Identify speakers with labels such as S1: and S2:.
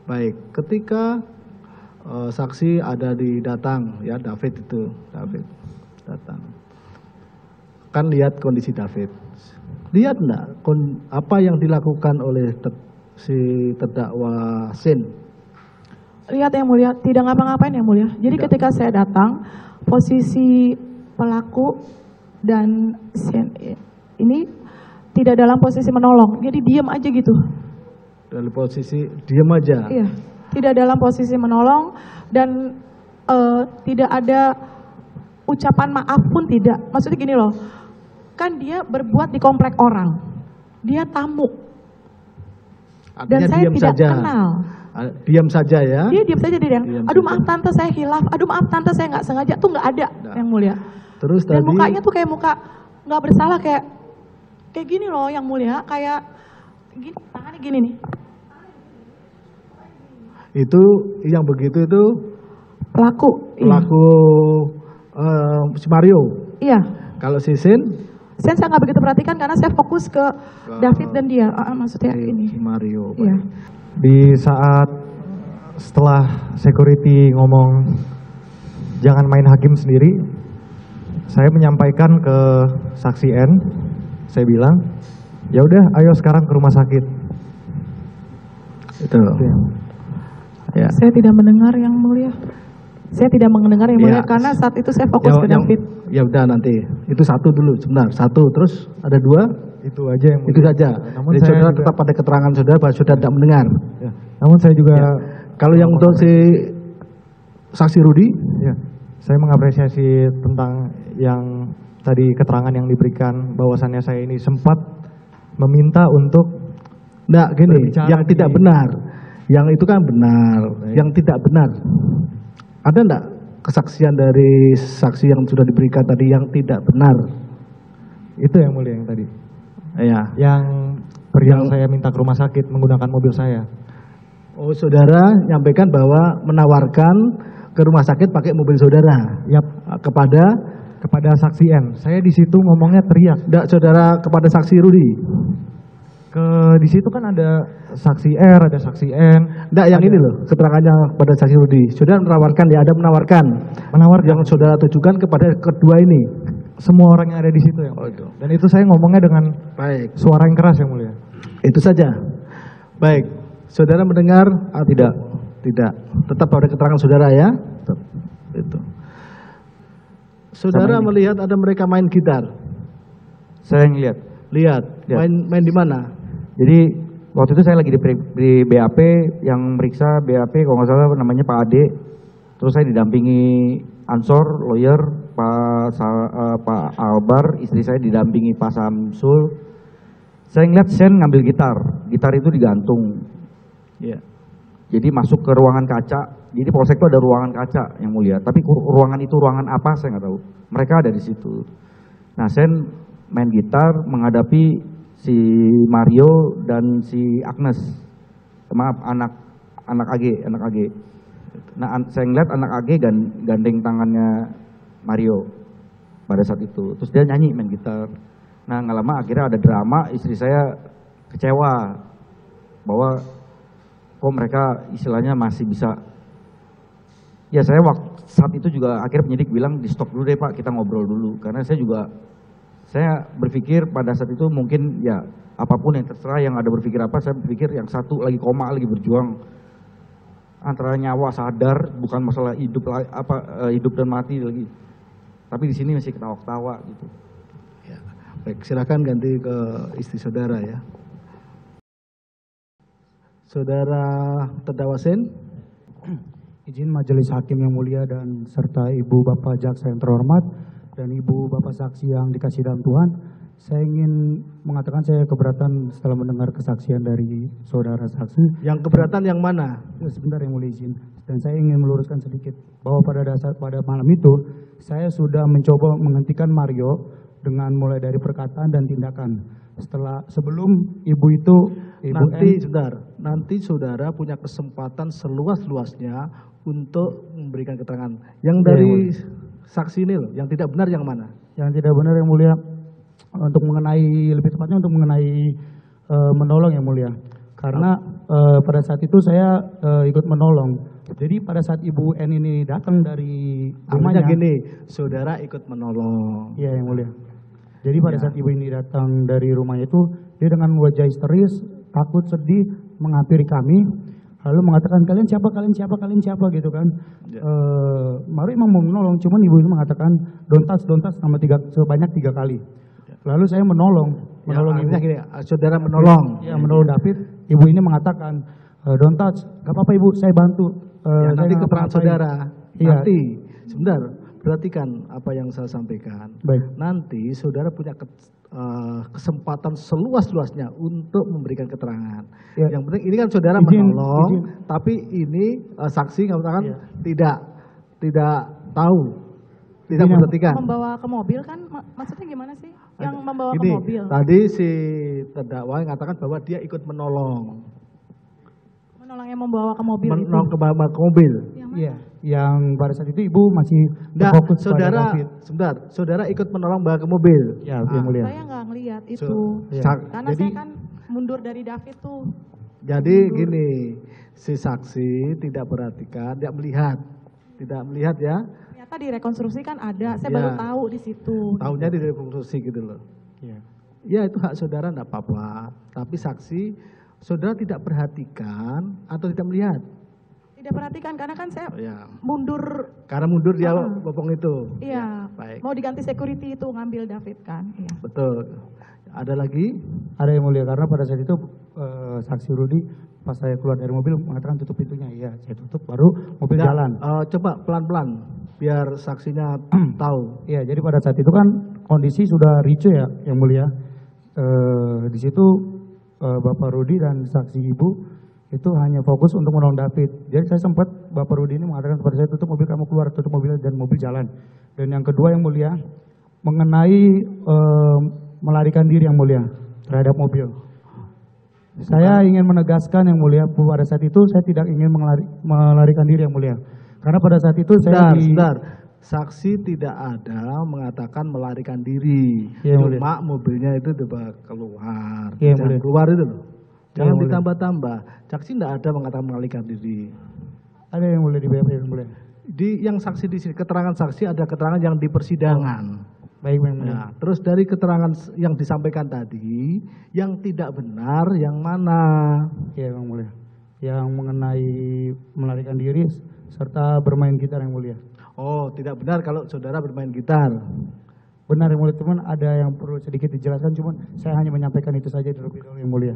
S1: Baik, ketika saksi ada di datang, ya David datang, kan lihat kondisi David, lihat enggak apa yang dilakukan oleh si terdakwa Sin?
S2: Lihat yang mulia, tidak ngapa-ngapain yang mulia. Jadi ketika saya datang, posisi pelaku dan Sin ini tidak dalam posisi menolong, jadi diam aja gitu.
S1: Dalam posisi diam aja?
S2: Iya, tidak dalam posisi menolong dan tidak ada ucapan maaf pun tidak. Maksudnya gini loh, kan dia berbuat di komplek orang, dia tamu.
S1: Artinya
S2: dan saya tidak
S1: saja.
S2: Kenal.
S1: Diam saja ya?
S2: Dia diam saja, dia yang, aduh
S1: saja.
S2: Maaf tante saya hilaf, aduh maaf tante saya nggak sengaja, tuh nggak ada yang mulia.
S1: Terus
S2: dan
S1: tadi,
S2: mukanya tuh kayak muka nggak bersalah, kayak gini loh yang mulia, kayak gini, tangannya gini nih.
S1: Itu yang begitu itu
S2: Pelaku
S1: si Mario.
S2: Iya.
S1: Kalau si Sin?
S2: Saya nggak begitu perhatikan karena saya fokus ke David dan dia. Maksudnya ini.
S1: Si Mario.
S2: Iya.
S3: Di saat setelah security ngomong jangan main hakim sendiri, saya menyampaikan ke saksi N, saya bilang, ya udah, ayo sekarang ke rumah sakit.
S1: Itu.
S2: Ya. Saya tidak mendengar yang mulia. Saya tidak mendengar yang mulia karena saat itu saya fokus ke David.
S1: Ya udah nanti. Itu satu dulu, sebentar. Satu, terus ada dua.
S3: Itu aja yang mulia.
S1: Itu saja.
S3: Namun
S1: jadi saudara juga, tetap pada keterangan saudara bahwa saudara tidak mendengar.
S3: Ya. Namun saya juga.
S1: Ya. Kalau yang untuk si saksi Rudi,
S3: ya, saya mengapresiasi tentang yang tadi keterangan yang diberikan bahwasannya saya ini sempat meminta untuk
S1: gini, yang tidak benar. Yang itu kan benar, yang tidak benar. Ada enggak kesaksian dari saksi yang sudah diberikan tadi yang tidak benar?
S3: Itu yang mulia yang tadi.
S1: Iya.
S3: Yang perihal saya minta ke rumah sakit menggunakan mobil saya.
S1: Oh, saudara nyampaikan bahwa menawarkan ke rumah sakit pakai mobil saudara.
S3: Yap.
S1: Kepada
S3: saksi N. Saya di situ ngomongnya teriak.
S1: Enggak, saudara kepada saksi Rudi.
S3: Di situ kan ada saksi R, ada saksi N.
S1: Enggak, yang ini loh, keterangannya kepada saksi Rudi. Saudara menawarkan, ya ada menawarkan. Yang saudara tujukan kepada kedua ini.
S3: Semua orang yang ada di situ ya.
S1: Itu.
S3: Dan itu saya ngomongnya dengan suara yang keras yang mulia.
S1: Itu saja. Baik, saudara mendengar? Tidak. Tetap pada keterangan saudara ya. Tetap. Itu. Saudara melihat ada mereka main gitar.
S3: Saya ngeliat.
S1: Lihat. Main di mana?
S3: Jadi waktu itu saya lagi di BAP, yang meriksa BAP kalau nggak salah namanya Pak Ade. Terus saya didampingi Ansor, lawyer, Pak Albar, istri saya didampingi Pak Samsul. Saya ngeliat Sen ngambil gitar itu digantung.
S1: Iya.
S3: Jadi masuk ke ruangan kaca. Jadi polsek itu ada ruangan kaca yang mulia. Tapi ruangan itu ruangan apa saya nggak tahu. Mereka ada di situ. Nah, Sen main gitar menghadapi si Mario dan si Agnes, maaf anak AG. Nah, saya ngeliat anak AG gandeng tangannya Mario pada saat itu. Terus dia nyanyi main gitar. Nah, nggak lama akhirnya ada drama. Istri saya kecewa bahwa kok mereka istilahnya masih bisa. Ya saya saat itu juga akhirnya penyidik bilang di stop dulu deh Pak, kita ngobrol dulu. Karena saya berpikir pada saat itu mungkin ya apapun yang terserah, yang ada berpikir apa, saya berpikir yang satu lagi koma, lagi berjuang antara nyawa sadar, bukan masalah hidup dan mati lagi. Tapi di sini masih ketawa-ketawa gitu.
S1: Ya. Baik, silakan ganti ke istri saudara ya. Saudara terdakwa Sin.
S4: Izin majelis hakim yang mulia dan serta ibu bapak jaksa yang terhormat dan ibu bapak saksi yang dikasih dalam Tuhan, saya ingin mengatakan saya keberatan setelah mendengar kesaksian dari saudara saksi.
S1: Yang keberatan yang mana?
S4: Ya, sebentar yang mulia izin. Dan saya ingin meluruskan sedikit bahwa pada malam itu saya sudah mencoba menghentikan Mario dengan mulai dari perkataan dan tindakan. Sebelum ibu itu nanti saudara punya kesempatan seluas-luasnya untuk memberikan keterangan. Yang dari saksi ini loh, yang tidak benar yang mana? Yang tidak benar yang mulia, lebih tepatnya untuk mengenai menolong yang mulia. Karena pada saat itu saya ikut menolong. Jadi pada saat Ibu N ini datang dari
S1: Artinya
S4: rumahnya,
S1: gini, saudara ikut menolong.
S4: iya yang mulia. Jadi pada saat Ibu ini datang dari rumahnya itu, dia dengan wajah histeris, takut, sedih, menghampiri kami, lalu mengatakan kalian siapa gitu kan. Mario emang mau menolong, cuman Ibu ini mengatakan don't touch sebanyak 3 kali. Lalu saya menolong Ibu.
S1: Gini, saudara menolong.
S4: Ya, menolong David. Ibu ini mengatakan don't touch, gak apa-apa Ibu, saya bantu.
S1: Nanti
S4: saya
S1: keterangan
S4: ngapa-ngapain.
S1: saudara.
S4: Iya.
S1: Nanti, sebentar, perhatikan apa yang saya sampaikan.
S4: Baik.
S1: Nanti saudara punya kesempatan seluas-luasnya untuk memberikan keterangan.
S4: Ya.
S1: Yang penting ini kan saudara
S4: Izin.
S1: menolong, tapi ini saksi mengatakan tidak tahu, tidak
S4: Izin,
S1: memperhatikan.
S2: Membawa ke mobil kan, maksudnya gimana sih? Yang membawa ke
S1: Gini,
S2: mobil.
S1: tadi si terdakwa mengatakan bahwa dia ikut menolong,
S2: Menolong yang membawa ke mobil itu.
S1: menolong ke mobil.
S2: Yang mana?
S4: Iya, yang pada saat itu Ibu masih
S1: Enggak,
S4: fokus pada
S1: saudara,
S4: David.
S1: sebentar, saudara ikut menolong bawa ke mobil.
S4: Ya, yang mulia.
S2: Saya nggak ngelihat itu.
S4: Iya.
S2: Karena
S1: Jadi,
S2: saya kan mundur dari David tuh.
S1: jadi gini, si saksi tidak perhatikan, tidak melihat ya,
S2: Ternyata direkonstruksi kan ada. Saya
S1: Iya.
S2: baru tahu di situ.
S1: tahunya di rekonstruksi gitu loh.
S4: Iya.
S1: Ya itu hak saudara enggak apa-apa, tapi saksi saudara tidak perhatikan atau tidak melihat.
S2: Tidak perhatikan karena kan saya
S1: Ya,
S2: mundur.
S1: karena mundur dia bopong itu.
S2: Iya.
S1: Baik,
S2: Mau diganti security itu ngambil David kan. Iya.
S1: betul. Ada lagi?
S4: Ada yang mulia karena pada saat itu saksi Rudi pas saya keluar dari mobil mengatakan tutup pintunya. Iya, saya tutup baru mobil
S1: Nggak,
S4: jalan.
S1: coba pelan-pelan biar saksinya tahu.
S4: Iya, jadi pada saat itu kan kondisi sudah ricu ya, yang mulia. Di situ Bapak Rudi dan saksi Ibu itu hanya fokus untuk menolong David. Jadi saya sempat Bapak Rudi ini mengatakan kepada saya tutup mobil, kamu keluar, tutup mobil dan mobil jalan. Dan yang kedua yang mulia mengenai melarikan diri yang mulia terhadap mobil. Saya ingin menegaskan yang mulia pada saat itu saya tidak ingin melarikan diri yang mulia. Karena pada saat itu saya
S1: Sebentar. Saksi tidak ada mengatakan melarikan diri.
S4: Iya,
S1: Cuma mobilnya itu dibawa keluar.
S4: Iya,
S1: Jangan
S4: mulia.
S1: keluar itu loh. Jangan
S4: mulia.
S1: ditambah-tambah. Saksi tidak ada mengatakan melarikan diri.
S4: ada yang mulia di BAP yang mulia.
S1: Di yang saksi di sini, keterangan saksi ada keterangan yang di persidangan.
S4: Baik yang mulia.
S1: Nah, terus dari keterangan yang disampaikan tadi, yang tidak benar yang mana?
S4: Iya yang mulia. Yang mengenai melarikan diri serta bermain gitar yang mulia.
S1: Oh, tidak benar kalau saudara bermain gitar.
S4: Benar yang mulia, cuman ada yang perlu sedikit dijelaskan, cuman saya hanya menyampaikan itu saja terlebih dahulu yang mulia.